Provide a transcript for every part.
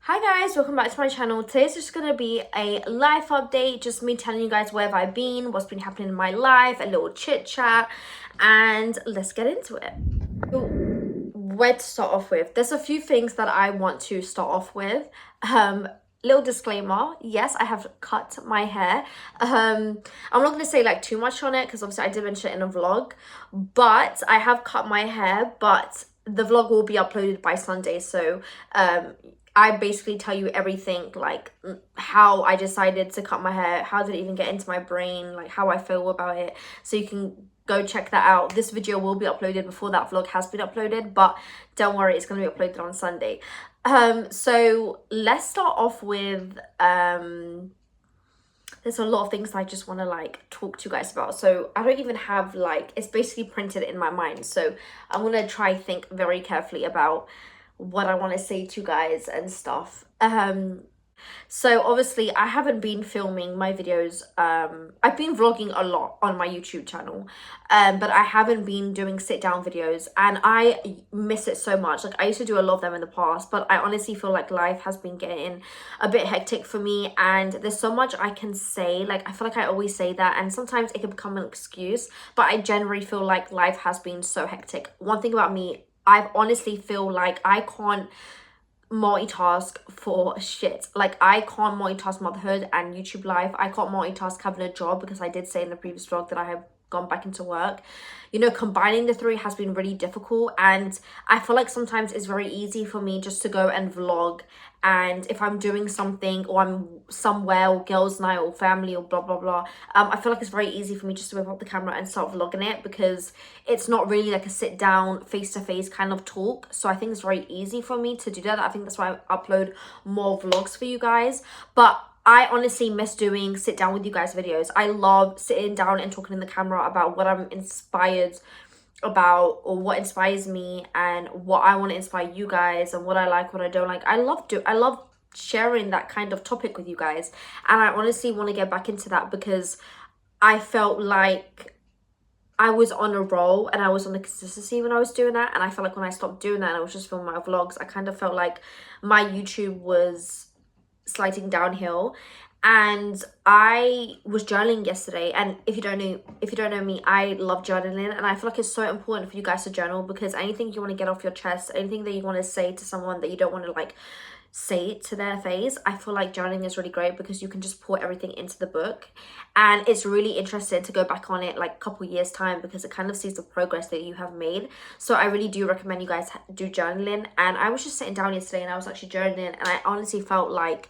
Hi guys, welcome back to my channel. Today's just gonna be a life update, just me telling you guys where have I been, what's been happening in my life, a little chit chat, and let's get into it. Where to start off with? There's a few things that I want to start off with. Little disclaimer, yes, I have cut my hair. I'm not gonna say like too much on it because obviously I did mention it in a vlog, but I have cut my hair, but the vlog will be uploaded by Sunday. So I basically tell you everything, like how I decided to cut my hair, how did it even get into my brain, like how I feel about it, so you can go check that out. This video will be uploaded before that vlog has been uploaded, but don't worry, it's going to be uploaded on Sunday. So let's start off with there's a lot of things I just want to like talk to you guys about. So I don't even have like, it's basically printed in my mind, so I'm gonna try think very carefully about what I want to say to you guys and stuff. So obviously I haven't been filming my videos. I've been vlogging a lot on my YouTube channel, but I haven't been doing sit down videos, and I miss it so much. Like I used to do a lot of them in the past, but I honestly feel like life has been getting a bit hectic for me, and there's so much I can say. Like I feel like I always say that, and sometimes it can become an excuse, but I generally feel like life has been so hectic. One thing about me, I honestly feel like I can't multitask for shit. Like I can't multitask motherhood and YouTube life. I can't multitask having a job, because I did say in the previous vlog that I have gone back into work. You know, combining the three has been really difficult, and I feel like sometimes it's very easy for me just to go and vlog, and if I'm doing something or I'm somewhere or girls night or family or blah blah blah, I feel like it's very easy for me just to whip up the camera and start vlogging it, because it's not really like a sit down face-to-face kind of talk. So I think it's very easy for me to do that. I think that's why I upload more vlogs for you guys. But I honestly miss doing sit down with you guys videos. I love sitting down and talking in the camera about what I'm inspired about, or what inspires me, and what I want to inspire you guys, and what I like, what I don't like. I love sharing that kind of topic with you guys, and I honestly want to get back into that, because I felt like I was on a roll and I was on a consistency when I was doing that, and I felt like when I stopped doing that and I was just filming my vlogs, I kind of felt like my YouTube was sliding downhill. And I was journaling yesterday, and if you don't know me, I love journaling, and I feel like it's so important for you guys to journal, because anything you want to get off your chest, anything that you want to say to someone that you don't want to like say it to their face, I feel like journaling is really great, because you can just pour everything into the book, and it's really interesting to go back on it like a couple years time, because it kind of sees the progress that you have made. So I really do recommend you guys do journaling. And I was just sitting down yesterday and I was actually journaling, and I honestly felt like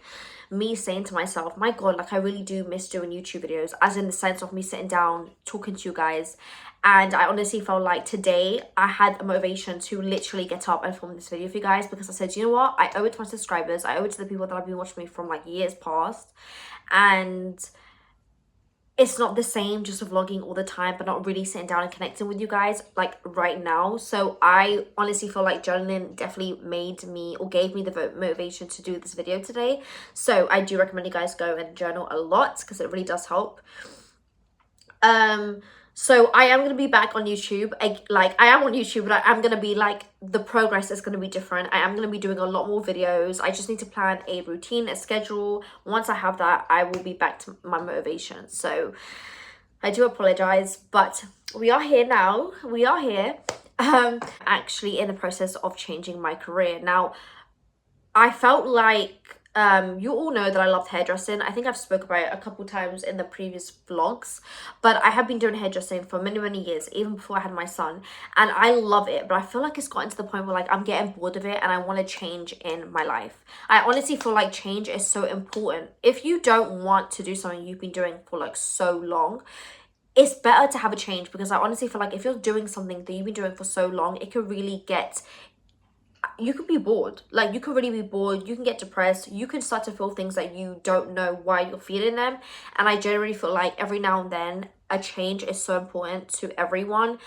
me saying to myself, my god, like I really do miss doing YouTube videos, as in the sense of me sitting down talking to you guys. And I honestly felt like today I had a motivation to literally get up and film this video for you guys, because I said, you know what, I owe it to my subscribers, I owe it to the people that have been watching me from like years past. And it's not the same just vlogging all the time but not really sitting down and connecting with you guys like right now. So I honestly feel like journaling definitely made me, or gave me the motivation to do this video today. So I do recommend you guys go and journal a lot, because it really does help. So I am going to be back on YouTube. I am on YouTube, but I'm going to be like, the progress is going to be different. I am going to be doing a lot more videos. I just need to plan a routine, a schedule. Once I have that, I will be back to my motivation. So I do apologize, but we are here now. We are here. Actually in the process of changing my career. Now, I felt like you all know that I loved hairdressing. I think I've spoke about it a couple times in the previous vlogs, but I have been doing hairdressing for many years, even before I had my son, and I love it. But I feel like it's gotten to the point where like I'm getting bored of it and I want to change in my life. I honestly feel like change is so important. If you don't want to do something you've been doing for like so long, it's better to have a change, because I honestly feel like if you're doing something that you've been doing for so long, it could really get, you could be bored. Like you could really be bored, you can get depressed, you can start to feel things that you don't know why you're feeling them. And I generally feel like every now and then a change is so important to everyone.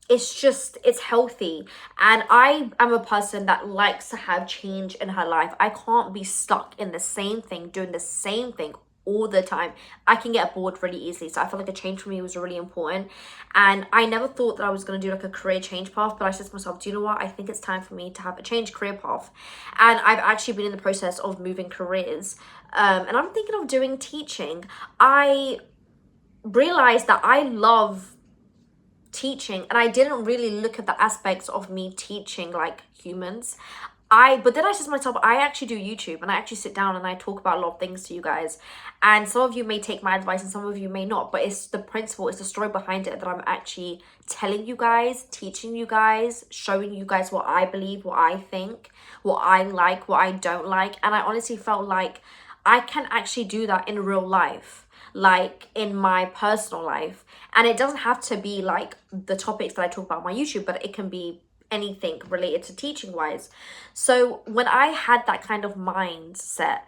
It's healthy, and I am a person that likes to have change in her life. I can't be stuck in the same thing, doing the same thing all the time, I can get bored really easily. So I feel like a change for me was really important. And I never thought that I was going to do like a career change path, but I said to myself, do you know what? I think it's time for me to have a change career path. And I've actually been in the process of moving careers. And I'm thinking of doing teaching. I realized that I love teaching, and I didn't really look at the aspects of me teaching like humans. But then I said to myself, I actually do YouTube, and I actually sit down and I talk about a lot of things to you guys, and some of you may take my advice and some of you may not, but it's the principle, it's the story behind it that I'm actually telling you guys, teaching you guys, showing you guys what I believe, what I think, what I like, what I don't like. And I honestly felt like I can actually do that in real life, like in my personal life. And it doesn't have to be like the topics that I talk about on my YouTube, but it can be anything related to teaching wise. So when I had that kind of mindset,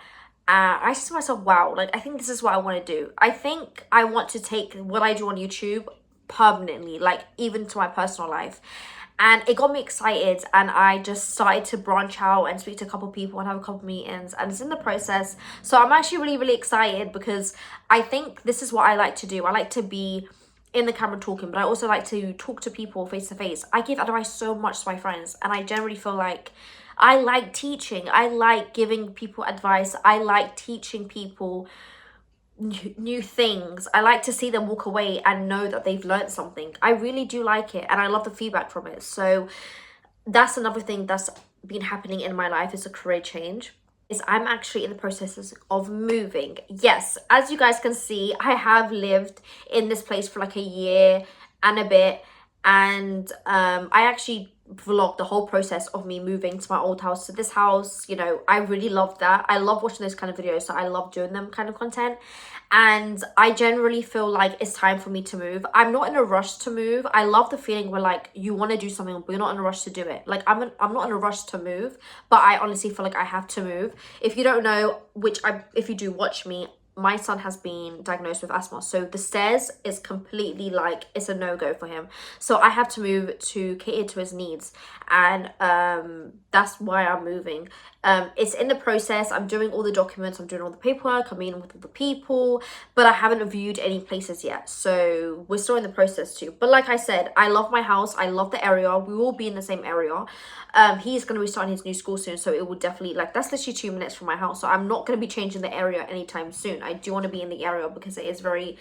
I said to myself, wow, like I think this is what I want to do. I think I want to take what I do on YouTube permanently, like even to my personal life. And it got me excited, and I just started to branch out and speak to a couple of people and have a couple of meetings, and it's in the process. So I'm actually really, really excited, because I think this is what I like to do. I like to be in the camera talking, but I also like to talk to people face to face. I give advice so much to my friends, and I generally feel like I like teaching. I like giving people advice. I like teaching people new things. I like to see them walk away and know that they've learned something. I really do like it, and I love the feedback from it. So that's another thing that's been happening in my life, is a career change. Is I'm actually in the process of moving. Yes, as you guys can see, I have lived in this place for like a year and a bit, and I actually vlog the whole process of me moving to my old house to this house. You know, I really love that. I love watching those kind of videos, so I love doing them kind of content. And I generally feel like it's time for me to move. I'm not in a rush to move. I love the feeling where like you want to do something but you're not in a rush to do it. Like I'm not in a rush to move, but I honestly feel like I have to move. If you don't know, if you do watch me, my son has been diagnosed with asthma, so the stairs is completely like, it's a no-go for him. So I have to move to cater to his needs, and that's why I'm moving. It's in the process. I'm doing all the documents, I'm doing all the paperwork, I'm meeting with all the people, but I haven't viewed any places yet, so we're still in the process too. But like I said, I love my house, I love the area, we will be in the same area. He's going to be starting his new school soon, so it will definitely, like, that's literally 2 minutes from my house, so I'm not going to be changing the area anytime soon. I do want to be in the area because it is very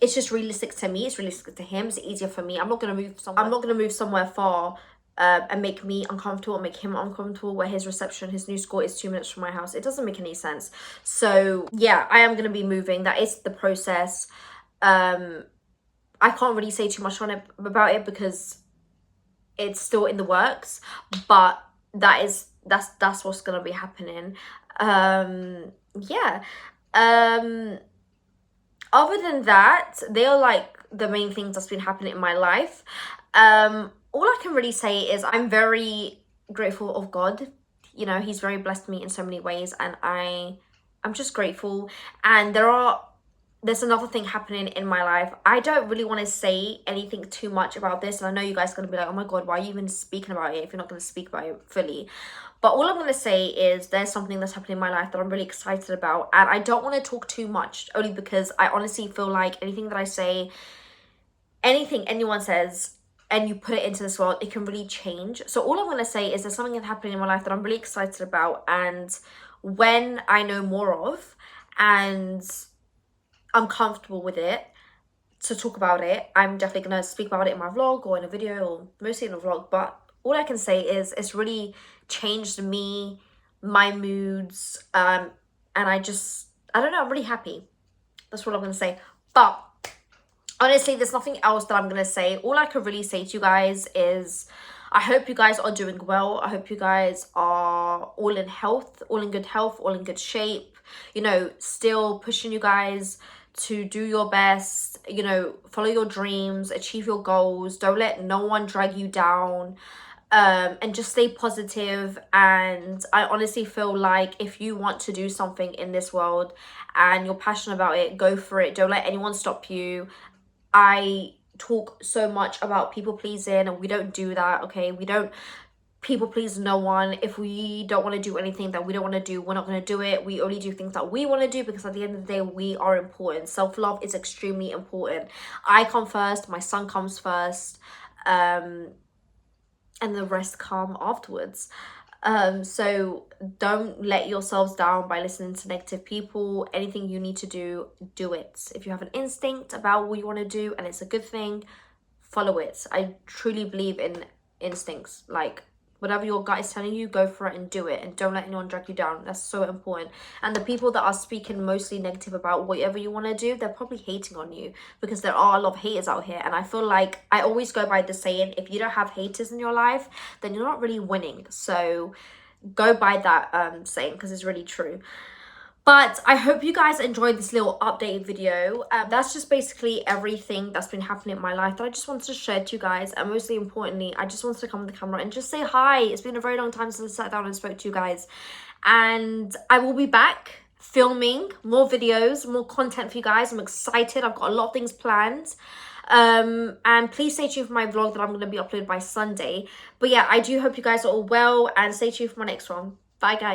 it's just realistic to me, it's realistic to him, it's easier for me. I'm not going to move somewhere far and make me uncomfortable, make him uncomfortable, where his reception, his new school is 2 minutes from my house. It doesn't make any sense. So yeah, I am going to be moving. That is the process. I can't really say too much about it because it's still in the works, but that's what's going to be happening. Yeah. Other than that, they are like the main things that's been happening in my life. All I can really say is I'm very grateful of God. You know, he's very blessed me in so many ways, and I'm just grateful. And there's another thing happening in my life. I don't really want to say anything too much about this, and I know you guys are going to be like, oh my god, why are you even speaking about it if you're not going to speak about it fully? But all I'm going to say is there's something that's happening in my life that I'm really excited about, and I don't want to talk too much, only because I honestly feel like anything that I say, anything anyone says, and you put it into this world, it can really change. So all I'm going to say is there's something that's happening in my life that I'm really excited about, and when I know more of, and I'm comfortable with it to talk about it, I'm definitely going to speak about it in my vlog or in a video, or mostly in a vlog. But all I can say is it's really changed me, my moods, and I don't know, I'm really happy. That's what I'm going to say. But honestly, there's nothing else that I'm going to say. All I could really say to you guys is I hope you guys are doing well. I hope you guys are all in health, all in good health, all in good shape. You know, still pushing you guys to do your best, you know, follow your dreams, achieve your goals. Don't let no one drag you down. And just stay positive. And I honestly feel like if you want to do something in this world and you're passionate about it, go for it. Don't let anyone stop you. I talk so much about people pleasing, and we don't do that, okay? We don't people please no one. If we don't want to do anything that we don't want to do, we're not going to do it. We only do things that we want to do, because at the end of the day, we are important. Self-love is extremely important. I come first, my son comes first, and the rest come afterwards. So don't let yourselves down by listening to negative people. Anything you need to do, do it. If you have an instinct about what you want to do and it's a good thing, follow it. I truly believe in instincts. Like, whatever your gut is telling you, go for it and do it, and don't let anyone drag you down. That's so important. And the people that are speaking mostly negative about whatever you want to do, they're probably hating on you, because there are a lot of haters out here. And I feel like I always go by the saying, if you don't have haters in your life, then you're not really winning. So go by that saying, because it's really true. But I hope you guys enjoyed this little update video. That's just basically everything that's been happening in my life that I just wanted to share to you guys. And mostly importantly, I just wanted to come on the camera and just say hi. It's been a very long time since I sat down and spoke to you guys. And I will be back filming more videos, more content for you guys. I'm excited. I've got a lot of things planned. And please stay tuned for my vlog that I'm going to be uploaded by Sunday. But yeah, I do hope you guys are all well, and stay tuned for my next one. Bye, guys.